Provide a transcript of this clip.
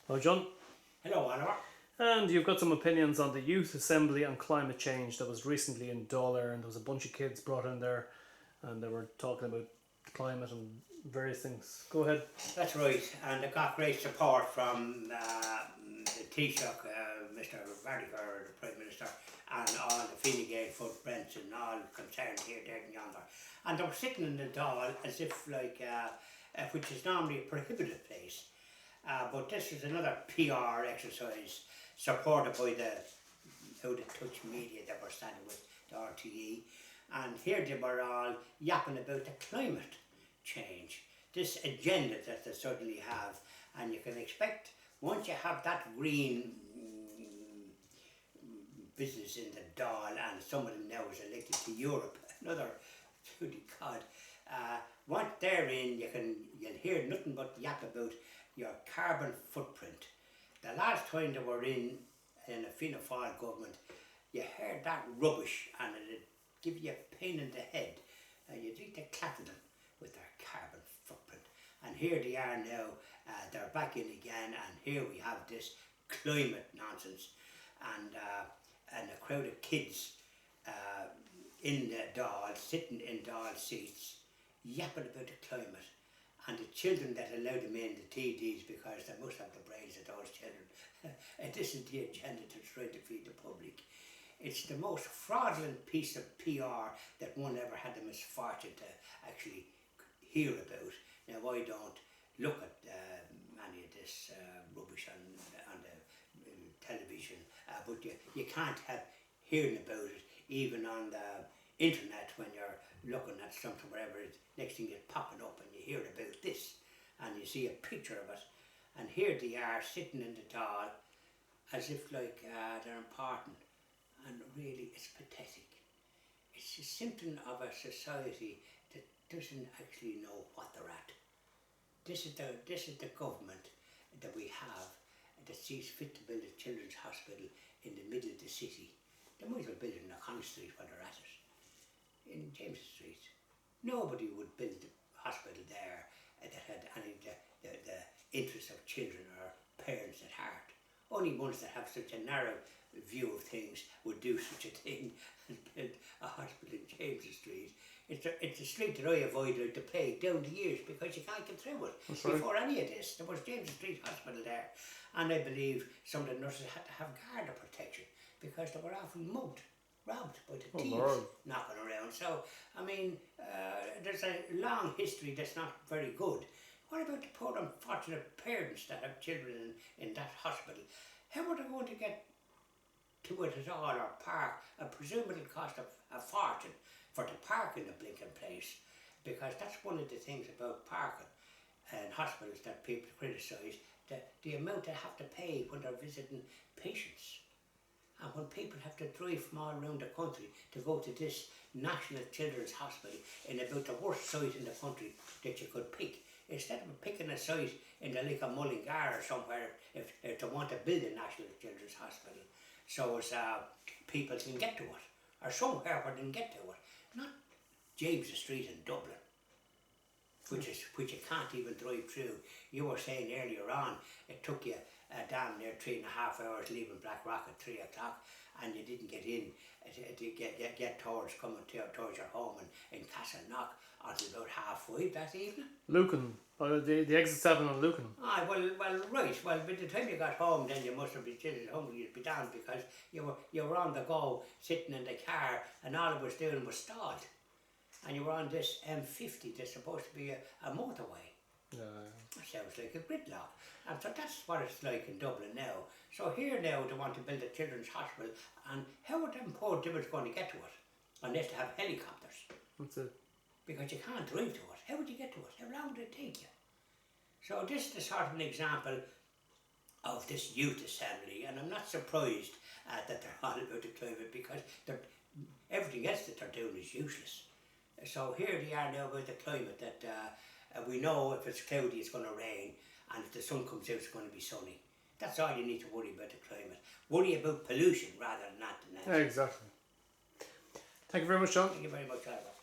Hello, John. Hello, Oliver. And you've got some opinions on the Youth Assembly on Climate Change that was recently in Dail Eireann. There was a bunch of kids brought in there and they were talking about climate and various things. Go ahead. That's right, and I got great support from the Taoiseach, Mr. Vardiger, the Prime Minister, and all the Fine Gael footprints and all concerned here, there and yonder. And they were sitting in the Dáil as if which is normally a prohibited place. But this is another PR exercise supported by the out-of-touch media that were standing with the RTE. And here they were all yapping about the climate change, this agenda that they suddenly have. And you can expect, once you have that green business in the Dáil, and some of them now is elected to Europe, another, holy God, once they're in, you'll hear nothing but yap about your carbon footprint. The last time they were in a Fianna Fáil government, you heard that rubbish and it'd give you a pain in the head. You'd need to clap them with their carbon footprint. And here they are now, they're back in again, and here we have this climate nonsense and a crowd of kids in the Dáil, sitting in Dáil seats, yapping about the climate. And the children that allow them in, the TDs, because they must have the brains of those children. And this is the agenda to try to feed the public. It's the most fraudulent piece of PR that one ever had the misfortune to actually hear about. Now, I don't look at any of this rubbish on the television, but you can't help hearing about it, even on the internet when you're looking at something, wherever it's next thing it's popping up and you hear about this and you see a picture of it, and here they are sitting in the Dáil as if like they're important, and really it's pathetic. It's a symptom of a society that doesn't actually know what they're at. This is the government that we have that sees fit to build a children's hospital in the middle of the city. They might as well build it in O'Connell Street while they're at it. In James Street. Nobody would build a hospital there that had any of the interests of children or parents at heart. Only ones that have such a narrow view of things would do such a thing and build a hospital in James Street. It's a street that I avoided like the plague down the years because you can't get through it. That's Before right. any of this, there was James Street Hospital there, and I believe some of the nurses had to have guard protection because they were often mugged, robbed by the thieves knocking around. So, I mean, there's a long history that's not very good. What about the poor unfortunate parents that have children in that hospital? How are they going to get to it at all, or park? I presume it'll cost a fortune for the park in the blinking place, because that's one of the things about parking in hospitals that people criticise, the amount they have to pay when they're visiting patients. And when people have to drive from all around the country to go to this National Children's Hospital in about the worst site in the country that you could pick, instead of picking a site in the like of Mullingar or somewhere if they want to build a National Children's Hospital, so as people can get to it, or somewhere where they can get to it, not James Street in Dublin, which you can't even drive through. You were saying earlier on, it took you damn near 3.5 hours leaving Blackrock at 3 o'clock, and you didn't get in to get towards coming towards your home in Castleknock until about 5:30 that evening. Lucan, the exit 7 on Lucan. Well, right. Well, by the time you got home, then you must have been chilling hungry. You'd be down because you were on the go, sitting in the car, and all it was doing was stalled. And you were on this M50 that's supposed to be a motorway. Yeah. That sounds like a gridlock. And so that's what it's like in Dublin now. So here now they want to build a children's hospital, and how are them poor devils going to get to it unless they have helicopters? That's it. Because you can't drive to it. How would you get to it? How long would it take you? So this is the sort of an example of this youth assembly, and I'm not surprised that they're all about the climate, because everything else that they're doing is useless. So here they are now about the climate, that we know if it's cloudy it's going to rain, and if the sun comes out it's going to be sunny. That's all you need to worry about the climate. Worry about pollution rather than that. Yeah, exactly. Thank you very much, John. Thank you very much, Albert.